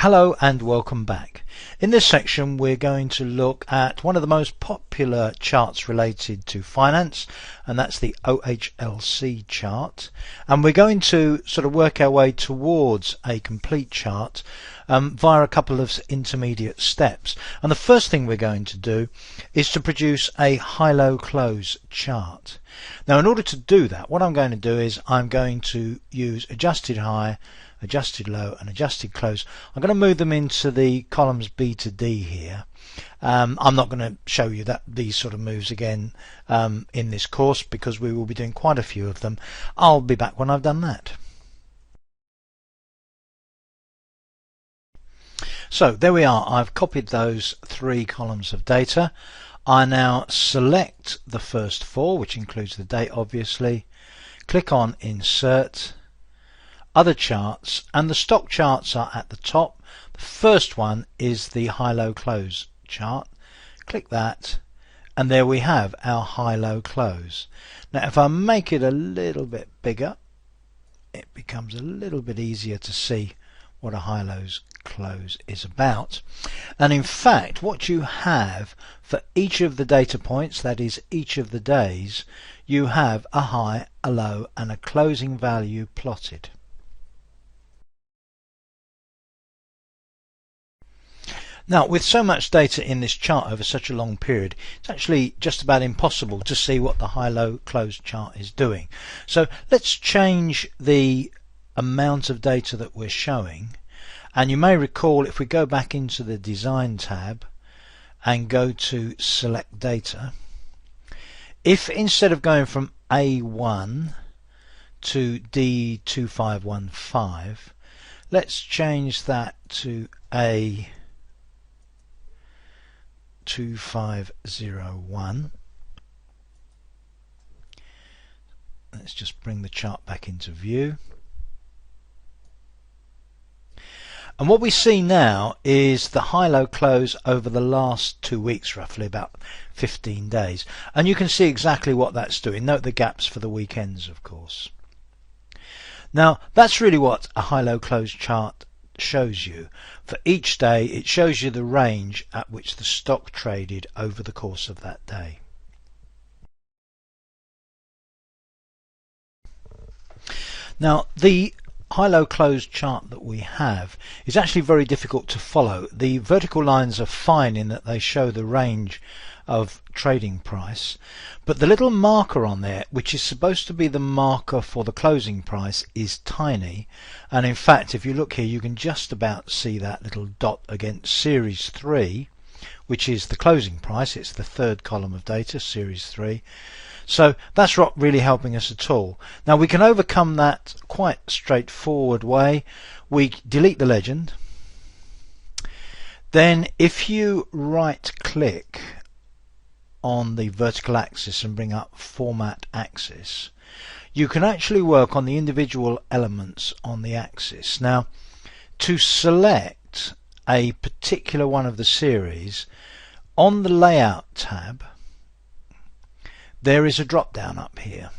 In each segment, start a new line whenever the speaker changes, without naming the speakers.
Hello and welcome back. In this section we're going to look at one of the most popular charts related to finance, and that's the OHLC chart, and we're going to sort of work our way towards a complete chart via a couple of intermediate steps. And the first thing we're going to do is to produce a high-low close chart. Now in order to do that, what I'm going to do is I'm going to use adjusted high, adjusted low and adjusted close. I'm going to move them into the columns B to D here. I'm not going to show you these sort of moves again in this course because we will be doing quite a few of them. I'll be back when I've done that. So there we are. I've copied those three columns of data. I now select the first four, which includes the date obviously, click on Insert, Other Charts, and the stock charts are at the top. The first one is the high-low close chart. Click that, and there we have our high-low close. Now if I make it a little bit bigger, it becomes a little bit easier to see what a high-low close is about. And in fact what you have for each of the data points, that is each of the days, you have a high, a low and a closing value plotted. Now with so much data in this chart over such a long period, it's actually just about impossible to see what the high-low close chart is doing. So let's change the amount of data that we're showing, and you may recall if we go back into the Design tab and go to Select Data, if instead of going from A1 to D2515, let's change that to A2501. Let's just bring the chart back into view. And what we see now is the high-low close over the last 2 weeks, roughly about 15 days. And you can see exactly what that's doing. Note the gaps for the weekends, of course. Now that's really what a high-low close chart shows you. For each day it shows you the range at which the stock traded over the course of that day. Now the high-low close chart that we have is actually very difficult to follow. The vertical lines are fine in that they show the range of trading price, but the little marker on there, which is supposed to be the marker for the closing price, is tiny. And in fact if you look here you can just about see that little dot against series 3, which is the closing price. It's the third column of data, series 3. So that's not really helping us at all. Now we can overcome that quite straightforward way. We delete the legend. Then if you right click on the vertical axis and bring up Format Axis, you can actually work on the individual elements on the axis. Now to select a particular one of the series, on the Layout tab there is a drop down up here,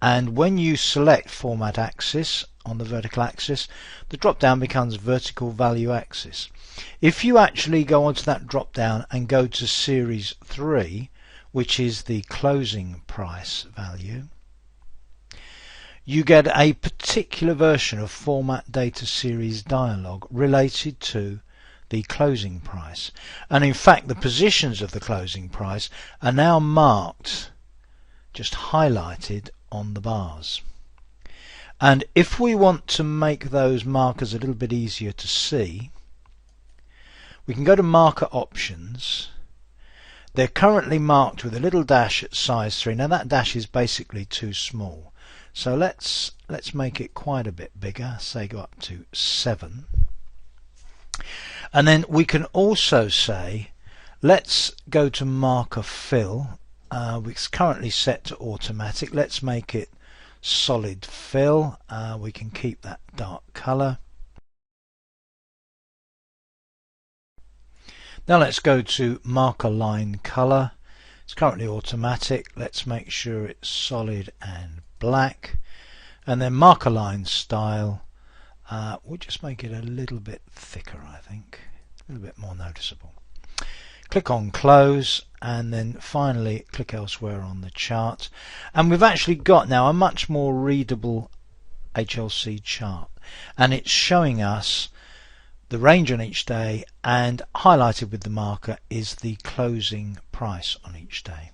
and when you select Format Axis on the vertical axis, the drop down becomes Vertical Value Axis. If you actually go onto that drop down and go to series 3, which is the closing price value, you get a particular version of Format Data Series dialog related to the closing price. And in fact the positions of the closing price are now marked, just highlighted on the bars. And if we want to make those markers a little bit easier to see, we can go to Marker Options. They're currently marked with a little dash at size 3. Now that dash is basically too small, so let's make it quite a bit bigger, say go up to 7. And then we can also say let's go to Marker Fill. It's currently set to automatic. Let's make it solid fill. We can keep that dark color. Now let's go to Marker Line Color. It's currently automatic. Let's make sure it's solid and black. And then Marker Line Style, We'll just make it a little bit thicker, I think, a little bit more noticeable. Click on close and then finally click elsewhere on the chart, and we've actually got now a much more readable HLC chart, and it's showing us the range on each day, and highlighted with the marker is the closing price on each day.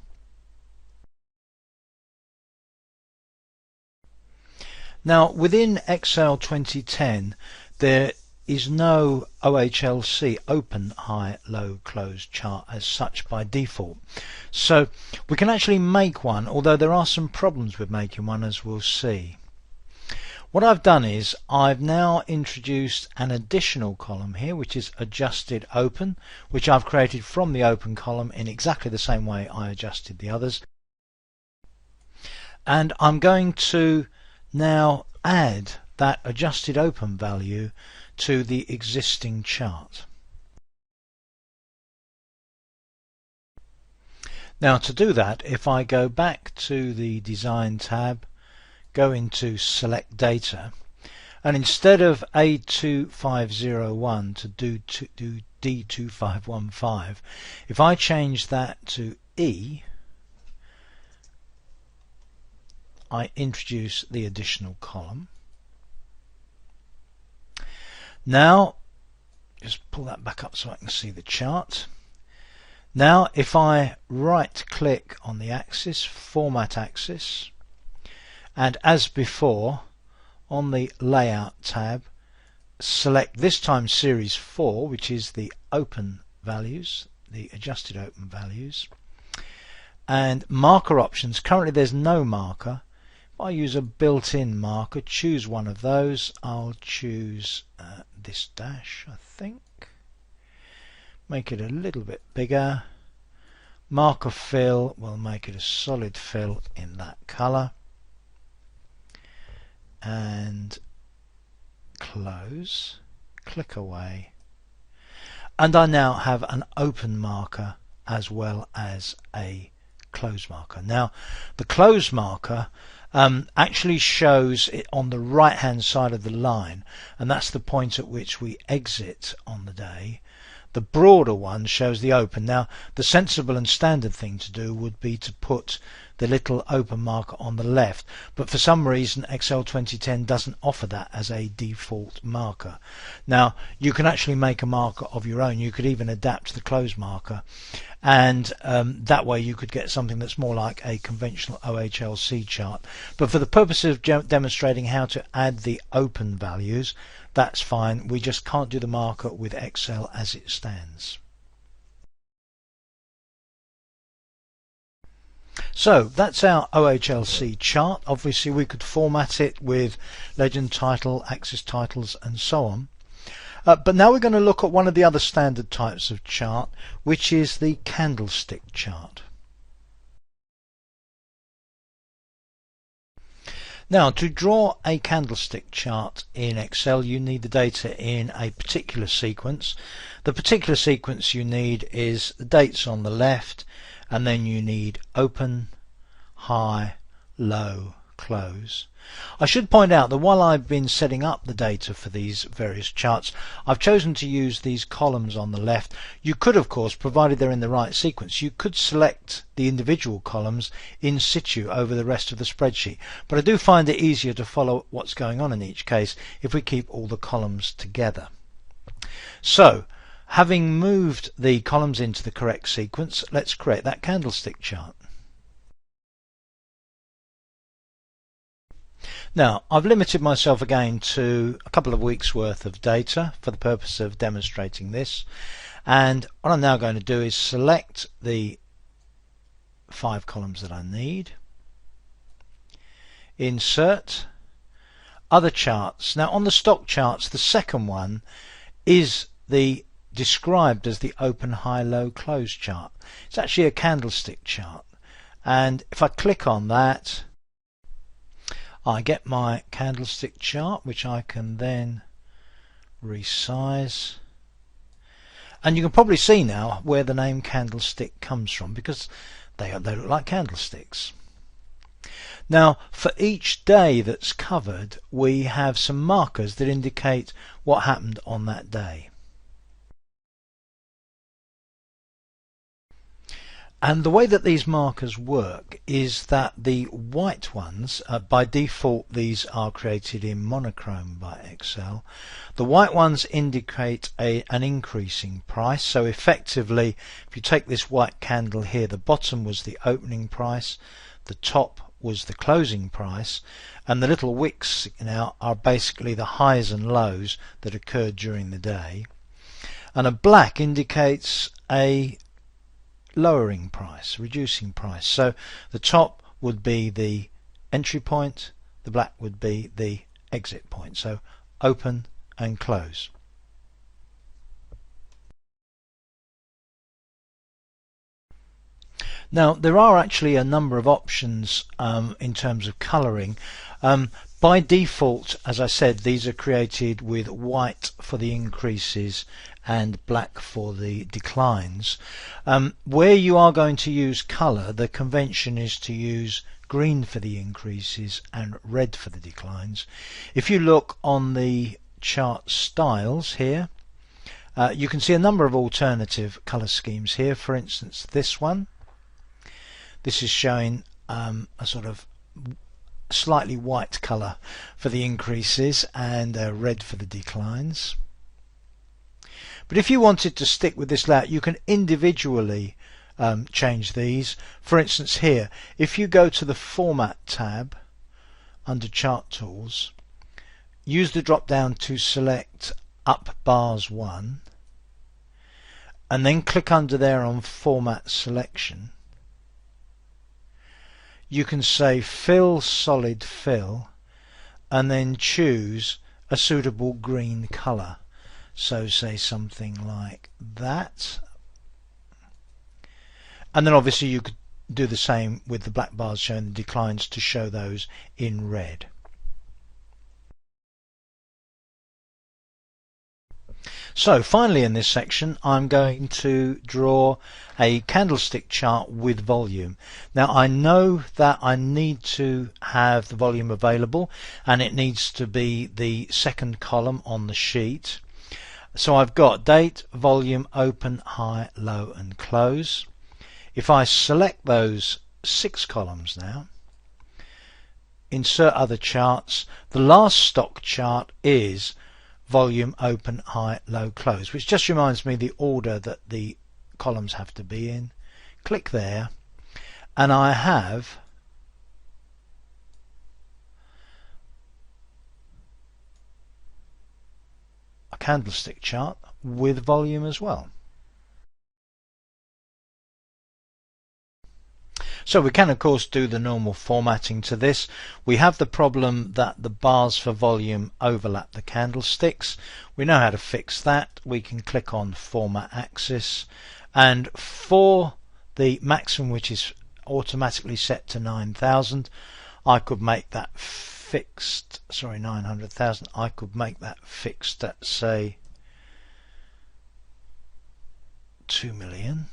Now within Excel 2010 there is no OHLC, open, high, low, close chart as such by default. So we can actually make one, although there are some problems with making one, as we'll see. What I've done is I've now introduced an additional column here, which is adjusted open, which I've created from the open column in exactly the same way I adjusted the others. And I'm going to now add that adjusted open value to the existing chart. Now to do that, if I go back to the Design tab, go into Select Data, and instead of A2501 to do D2515, if I change that to E, I introduce the additional column. Now, just pull that back up so I can see the chart. Now, if I right click on the axis, Format Axis, and as before, on the Layout tab, select this time Series 4, which is the open values, the adjusted open values, and marker options. Currently there's no marker. I use a built-in marker, choose one of those. I'll choose this dash, I think. Make it a little bit bigger. Marker fill, we'll make it a solid fill in that color. And close, click away. And I now have an open marker as well as a close marker. Now the close marker actually shows it on the right hand side of the line, and that's the point at which we exit on the day. The broader one shows the open. Now the sensible and standard thing to do would be to put the little open marker on the left, but for some reason Excel 2010 doesn't offer that as a default marker. Now you can actually make a marker of your own. You could even adapt the close marker, and that way you could get something that's more like a conventional OHLC chart. But for the purpose of demonstrating how to add the open values, that's fine. We just can't do the marker with Excel as it stands. So that's our OHLC chart. Obviously we could format it with legend title, axis titles and so on. But now we're going to look at one of the other standard types of chart, which is the candlestick chart. Now to draw a candlestick chart in Excel you need the data in a particular sequence. The particular sequence you need is the dates on the left, and then you need open, high, low, close. I should point out that while I've been setting up the data for these various charts, I've chosen to use these columns on the left. You could, of course, provided they're in the right sequence, you could select the individual columns in situ over the rest of the spreadsheet. But I do find it easier to follow what's going on in each case if we keep all the columns together. So, having moved the columns into the correct sequence, let's create that candlestick chart. Now I've limited myself again to a couple of weeks worth of data for the purpose of demonstrating this, and what I'm now going to do is select the 5 columns that I need, insert, other charts. Now on the stock charts the second one is described as the open, high, low, close chart. It's actually a candlestick chart, and if I click on that I get my candlestick chart, which I can then resize, and you can probably see now where the name candlestick comes from, because they look like candlesticks. Now for each day that's covered we have some markers that indicate what happened on that day. And the way that these markers work is that the white ones, by default these are created in monochrome by Excel, the white ones indicate an increasing price. So effectively, if you take this white candle here, the bottom was the opening price, the top was the closing price, and the little wicks now are basically the highs and lows that occurred during the day. And a black indicates a lowering price, reducing price. So the top would be the entry point, the black would be the exit point. So open and close. Now there are actually a number of options in terms of colouring. By default, as I said, these are created with white for the increases and black for the declines. Where you are going to use colour, the convention is to use green for the increases and red for the declines. If you look on the chart styles here, you can see a number of alternative colour schemes here. For instance, this one. This is showing a sort of slightly white colour for the increases and red for the declines. But if you wanted to stick with this layout, you can individually change these. For instance here, if you go to the Format tab under Chart Tools, use the drop down to select Up Bars 1 and then click under there on Format Selection. You can say Fill Solid Fill and then choose a suitable green colour. So say something like that. And then obviously you could do the same with the black bars showing the declines to show those in red. So finally in this section I'm going to draw a candlestick chart with volume. Now I know that I need to have the volume available and it needs to be the second column on the sheet. So I've got date, volume, open, high, low and close. If I select those 6 columns now, insert other charts, the last stock chart is volume, open, high, low, close, which just reminds me the order that the columns have to be in. Click there and I have a candlestick chart with volume as well. So we can of course do the normal formatting to this. We have the problem that the bars for volume overlap the candlesticks. We know how to fix that. We can click on Format Axis, and for the maximum, which is automatically set to 9,000, I could make that fixed, 900,000, I could make that fixed at say 2 million.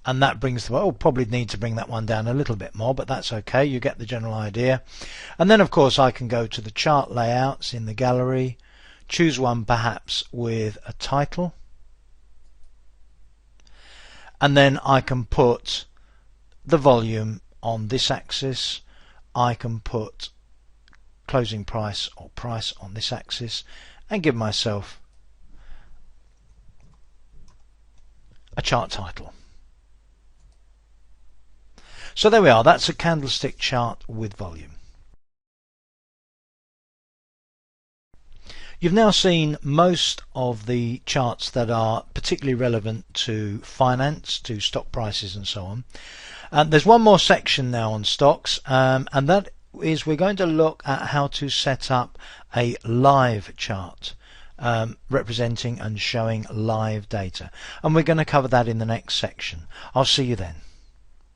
And that brings the, probably need to bring that one down a little bit more, but that's okay, you get the general idea. And then of course I can go to the chart layouts in the gallery, choose one perhaps with a title, and then I can put the volume on this axis, I can put closing price or price on this axis and give myself a chart title. So there we are, that's a candlestick chart with volume. You've now seen most of the charts that are particularly relevant to finance, to stock prices and so on. There's one more section now on stocks, and that is we're going to look at how to set up a live chart representing and showing live data. And we're going to cover that in the next section. I'll see you then.